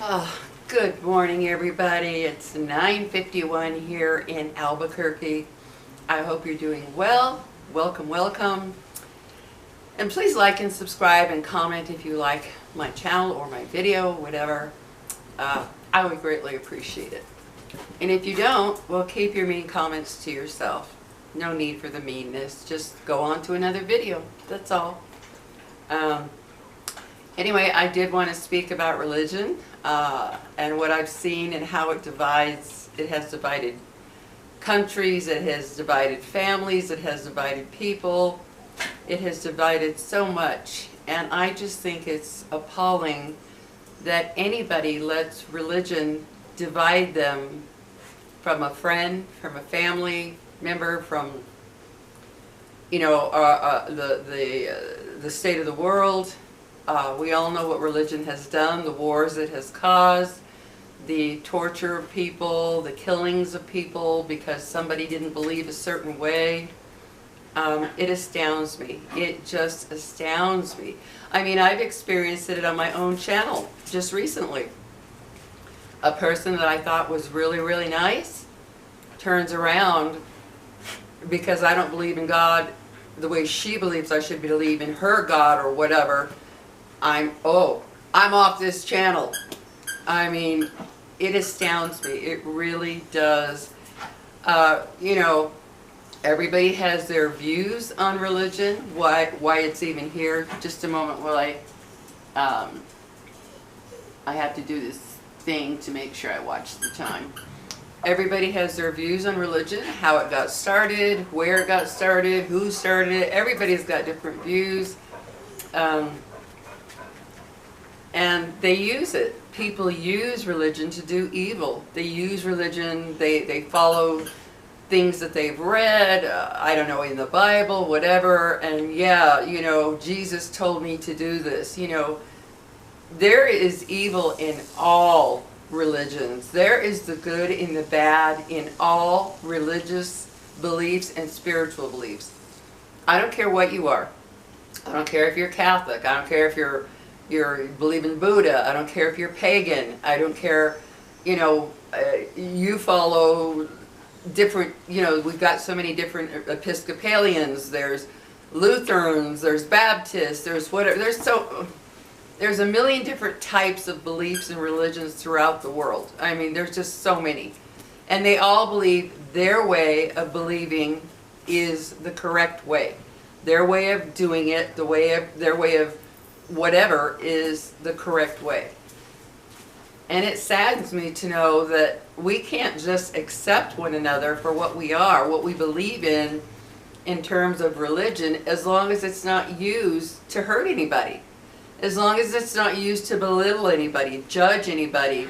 Oh, good morning, everybody. It's 9:51 here in Albuquerque. I hope you're doing well. Welcome, welcome. And please like and subscribe and comment if you like my channel or my video, whatever. I would greatly appreciate it. And if you don't, well, keep your mean comments to yourself. No need for the meanness. Just go on to another video. That's all. Anyway, I did want to speak about religion and what I've seen and how it divides. It has divided countries, it has divided families, it has divided people, it has divided so much. And I just think it's appalling that anybody lets religion divide them from a friend, from a family member, from, you know, the state of the world. We all know what religion has done, the wars it has caused, the torture of people, the killings of people because somebody didn't believe a certain way. It astounds me. It just astounds me. I mean, I've experienced it on my own channel just recently. A person that I thought was really, really nice turns around because I don't believe in God the way she believes I should believe in her God or whatever. I'm off this channel. I mean, it astounds me. It really does. You know, everybody has their views on religion, why it's even here. Just a moment while I have to do this thing to make sure I watch the time. Everybody has their views on religion, how it got started, where it got started, who started it. Everybody's got different views. And they use it. People use religion to do evil. They use religion, they follow things that they've read, I don't know, in the Bible, whatever, and yeah, you know, Jesus told me to do this. You know, there is evil in all religions. There is the good and the bad in all religious beliefs and spiritual beliefs. I don't care what you are. I don't care if you're Catholic. I don't care if you believe in Buddha. I don't care if you're pagan. I don't care, you know, you follow different, you know, we've got so many different Episcopalians, there's Lutherans, there's Baptists, there's whatever, there's a million different types of beliefs and religions throughout the world. I mean, there's just so many. And they all believe their way of believing is the correct way. Their way of doing it, their way of whatever is the correct way. And it saddens me to know that we can't just accept one another for what we are, what we believe in terms of religion, as long as it's not used to hurt anybody. As long as it's not used to belittle anybody, judge anybody,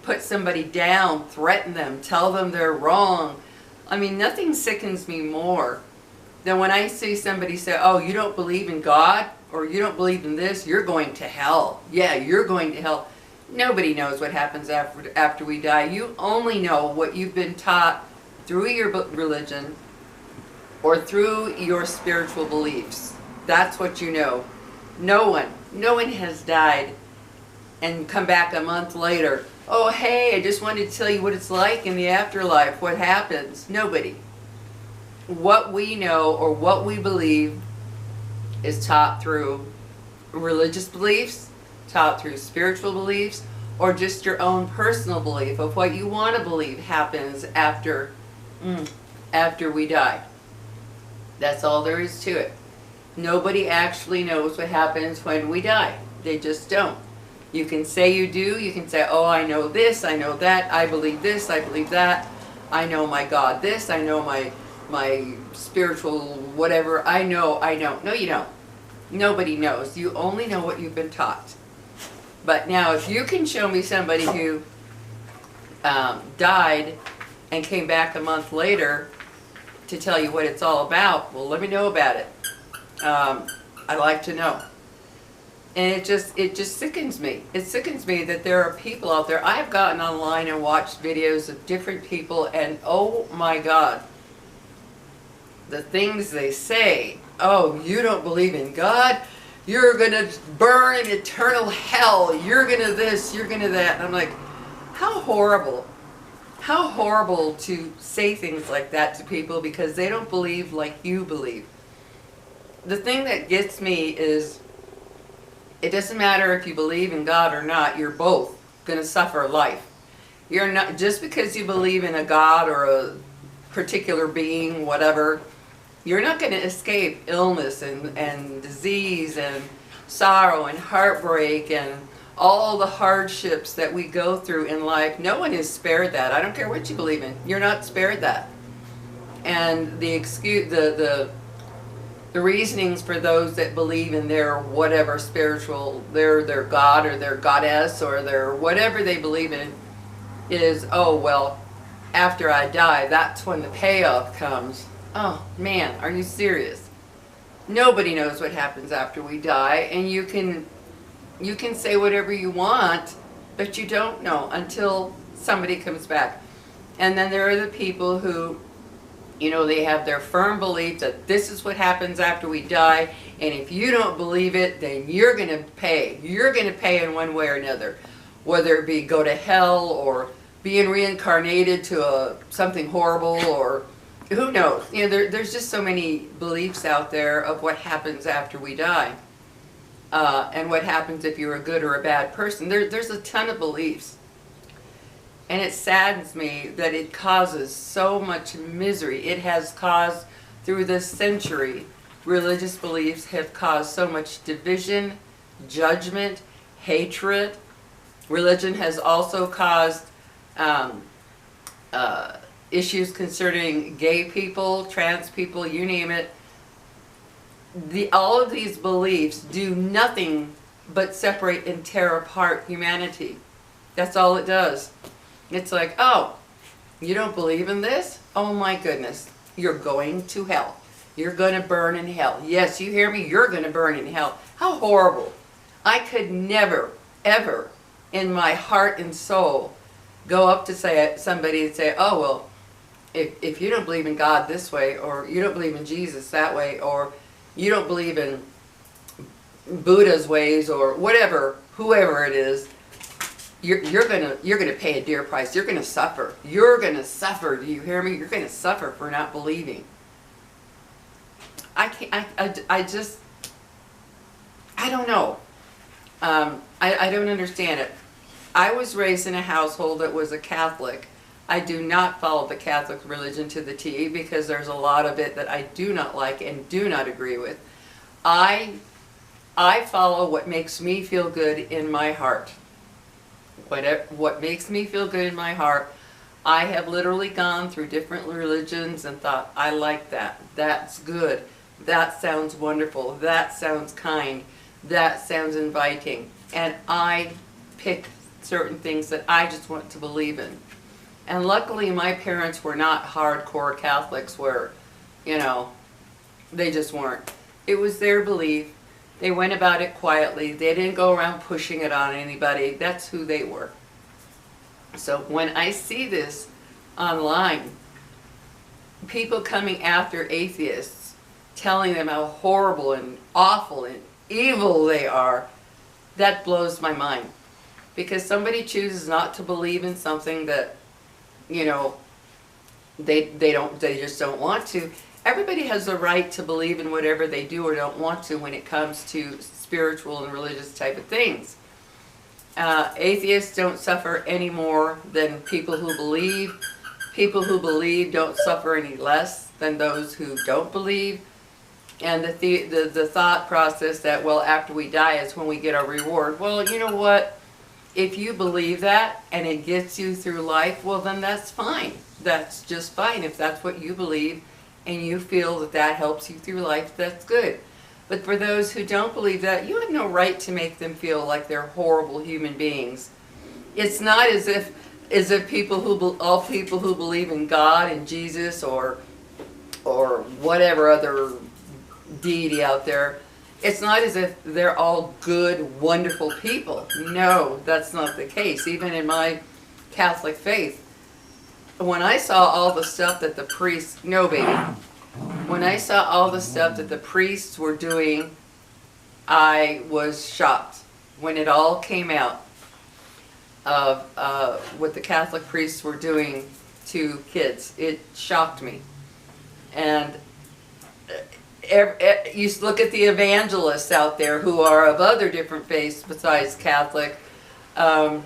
put somebody down, threaten them, tell them they're wrong. I mean, nothing sickens me more than when I see somebody say, oh, you don't believe in God, or you don't believe in this, you're going to hell. Yeah, you're going to hell. Nobody knows what happens after we die. You only know what you've been taught through your religion or through your spiritual beliefs. That's what you know. No one has died and come back a month later. Oh, hey, I just wanted to tell you what it's like in the afterlife, what happens. Nobody. What we know or what we believe is taught through religious beliefs, taught through spiritual beliefs, or just your own personal belief of what you want to believe happens after we die. That's all there is to it. Nobody actually knows what happens when we die. They just don't. You can say you do. You can say, oh, I know this, I know that, I believe this, I believe that, I know my God this, I know my spiritual whatever, I know, I don't. No, you don't. Nobody knows. You only know what you've been taught. But now if you can show me somebody who died and came back a month later to tell you what it's all about, well, let me know about it. I'd like to know. And it just sickens me. It sickens me that there are people out there. I've gotten online and watched videos of different people, and oh my God, the things they say. Oh, you don't believe in God? you're going to burn in eternal hell. You're going to this, you're going to that. And I'm like, how horrible. How horrible to say things like that to people because they don't believe like you believe. The thing that gets me is it doesn't matter if you believe in God or not, you're both going to suffer life. You're not, just because you believe in a God or a particular being, whatever, you're not going to escape illness and disease and sorrow and heartbreak and all the hardships that we go through in life. No one is spared that. I don't care what you believe in. You're not spared that. And the excuse, the reasonings for those that believe in their whatever spiritual, their God or their goddess or their whatever they believe in is, oh, well, after I die, that's when the payoff comes. Oh, man, are you serious? Nobody knows what happens after we die, and you can say whatever you want, but you don't know until somebody comes back. And then there are the people who, you know, they have their firm belief that this is what happens after we die, and if you don't believe it, then you're going to pay. You're going to pay in one way or another, whether it be go to hell or being reincarnated to something horrible or who knows. You know, there's just so many beliefs out there of what happens after we die. And what happens if you're a good or a bad person. There's a ton of beliefs. And it saddens me that it causes so much misery. It has caused, through this century, religious beliefs have caused so much division, judgment, hatred. Religion has also caused issues concerning gay people, trans people, you name it. All of these beliefs do nothing but separate and tear apart humanity. That's all it does. It's like, oh, you don't believe in this? Oh my goodness, you're going to hell. You're going to burn in hell. Yes, you hear me? You're going to burn in hell. How horrible. I could never, ever, in my heart and soul, go up to somebody and say, oh, well, if you don't believe in God this way, or you don't believe in Jesus that way, or you don't believe in Buddha's ways, or whatever, whoever it is, you're gonna pay a dear price. You're gonna suffer. You're gonna suffer. Do you hear me? You're gonna suffer for not believing. I don't know. I don't understand it. I was raised in a household that was a Catholic. I do not follow the Catholic religion to the T because there's a lot of it that I do not like and do not agree with. I follow what makes me feel good in my heart. What makes me feel good in my heart. I have literally gone through different religions and thought, I like that. That's good. That sounds wonderful. That sounds kind. That sounds inviting. And I pick certain things that I just want to believe in. And luckily my parents were not hardcore Catholics where, you know, they just weren't. It was their belief. They went about it quietly. They didn't go around pushing it on anybody. That's who they were. So when I see this online, people coming after atheists, telling them how horrible and awful and evil they are, that blows my mind. Because somebody chooses not to believe in something that, you know, they just don't want to. Everybody has the right to believe in whatever they do or don't want to when it comes to spiritual and religious type of things. Atheists don't suffer any more than people who believe. People who believe don't suffer any less than those who don't believe. And the thought process that, well, after we die is when we get our reward. Well, you know what? If you believe that and it gets you through life, well, then that's fine. That's just fine. If that's what you believe and you feel that that helps you through life, that's good. But for those who don't believe that, you have no right to make them feel like they're horrible human beings. It's not as if all people who believe in God and Jesus or whatever other deity out there, it's not as if they're all good, wonderful people. No, that's not the case. Even in my Catholic faith, when I saw all the stuff that the priests, no baby, when I saw all the stuff that the priests were doing, I was shocked when it all came out of what the Catholic priests were doing to kids. It shocked me. And you look at the evangelists out there who are of other different faiths besides Catholic, the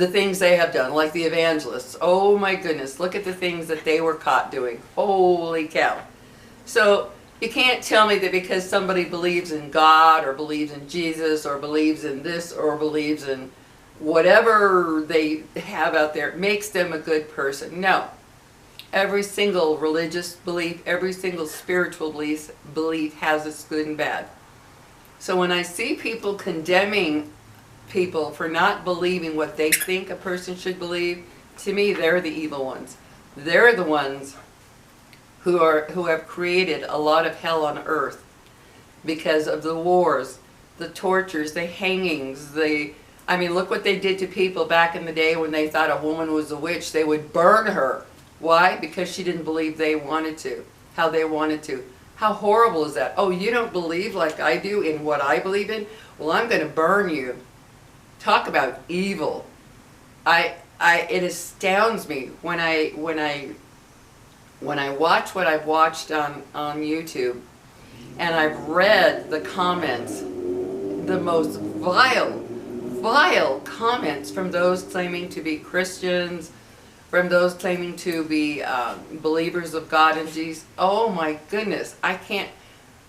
things they have done, like the evangelists. Oh my goodness, look at the things that they were caught doing. Holy cow. So you can't tell me that because somebody believes in God or believes in Jesus or believes in this or believes in whatever they have out there makes them a good person. No. Every single religious belief, every single spiritual belief has its good and bad. So when I see people condemning people for not believing what they think a person should believe, to me they're the evil ones. They're the ones who have created a lot of hell on earth because of the wars, the tortures, the hangings, I mean, look what they did to people back in the day when they thought a woman was a witch. They would burn her. Why? Because she didn't believe they wanted to, how they wanted to. How horrible is that? Oh, you don't believe like I do in what I believe in? Well, I'm going to burn you. Talk about evil. It astounds me when I watch what I've watched on YouTube, and I've read the comments, the most vile comments from those claiming to be Christians, from those claiming to be believers of God and Jesus. Oh my goodness, I can't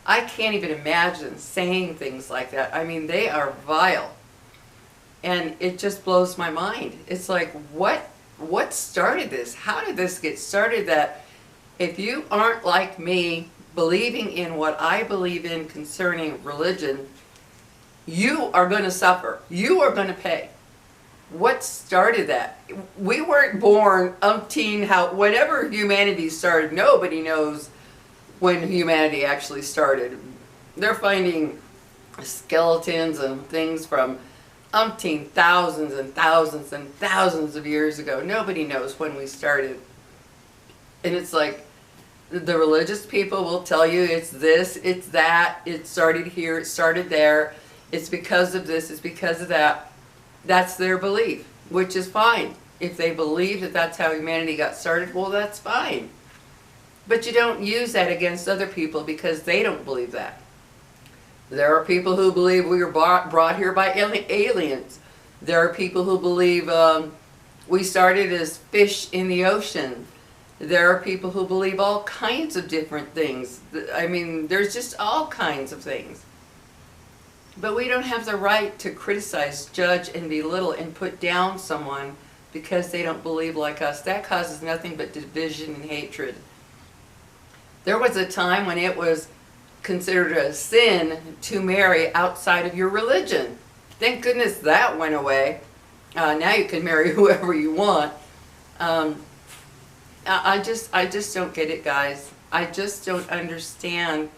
even imagine saying things like that. I mean, they are vile. And it just blows my mind. It's like, what started this? How did this get started that if you aren't like me, believing in what I believe in concerning religion, you are going to suffer. You are going to pay. What started that? We weren't born whenever humanity started, nobody knows when humanity actually started. They're finding skeletons and things from umpteen thousands and thousands and thousands of years ago. Nobody knows when we started. And it's like, the religious people will tell you it's this, it's that, it started here, it started there, it's because of this, it's because of that. That's their belief, which is fine. If they believe that that's how humanity got started, well, that's fine. But you don't use that against other people because they don't believe that. There are people who believe we were brought here by aliens. There are people who believe we started as fish in the ocean. There are people who believe all kinds of different things. I mean, there's just all kinds of things. But we don't have the right to criticize, judge, and belittle and put down someone because they don't believe like us. That causes nothing but division and hatred. There was a time when it was considered a sin to marry outside of your religion. Thank goodness that went away. Now you can marry whoever you want. I just don't get it, guys. I just don't understand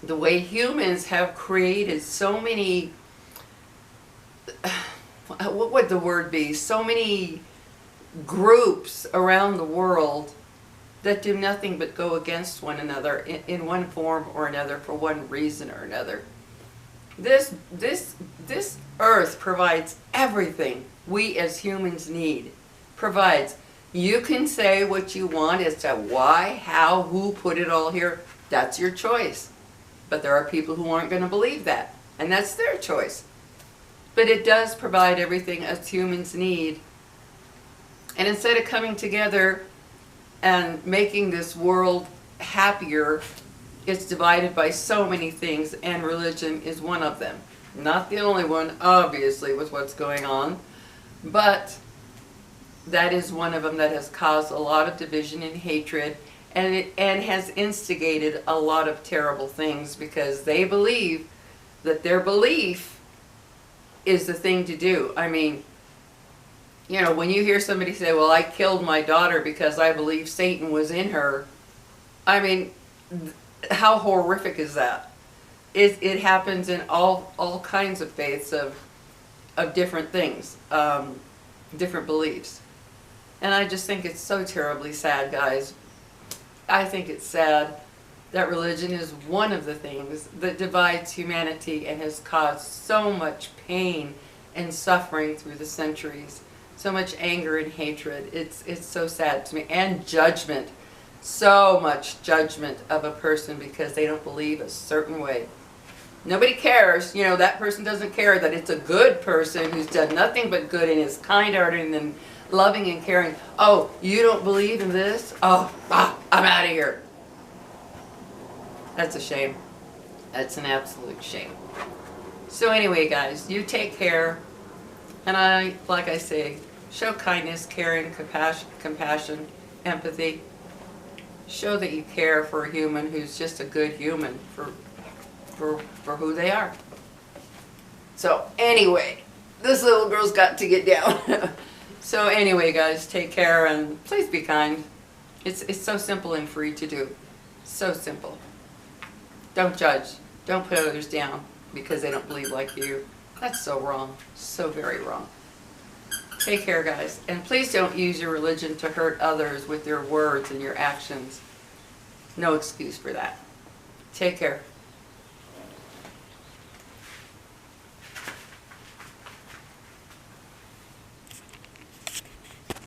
the way humans have created so many, what would the word be? So many groups around the world that do nothing but go against one another in one form or another for one reason or another. This earth provides everything we as humans need. Provides. You can say what you want as to why, how, who put it all here. That's your choice. But there are people who aren't going to believe that. And that's their choice. But it does provide everything us humans need. And instead of coming together and making this world happier, it's divided by so many things, and religion is one of them. Not the only one, obviously, with what's going on, but that is one of them that has caused a lot of division and hatred, and has instigated a lot of terrible things because they believe that their belief is the thing to do. I mean, you know, when you hear somebody say, well, I killed my daughter because I believe Satan was in her, I mean, how horrific is that? It happens in all kinds of faiths of different things, different beliefs. And I just think it's so terribly sad, guys. I think it's sad that religion is one of the things that divides humanity and has caused so much pain and suffering through the centuries. So much anger and hatred. It's so sad to me. And judgment. So much judgment of a person because they don't believe a certain way. Nobody cares. You know, that person doesn't care that it's a good person who's done nothing but good and is kind-hearted and loving and caring. Oh, you don't believe in this? Oh, I'm out of here. That's a shame. That's an absolute shame. So anyway, guys, you take care. And like I say, show kindness, caring, compassion, empathy. Show that you care for a human who's just a good human for who they are. So anyway, this little girl's got to get down. So anyway, guys, take care and please be kind. It's so simple and free to do. So simple. Don't judge. Don't put others down because they don't believe like you. That's so wrong. So very wrong. Take care, guys. And please don't use your religion to hurt others with your words and your actions. No excuse for that. Take care.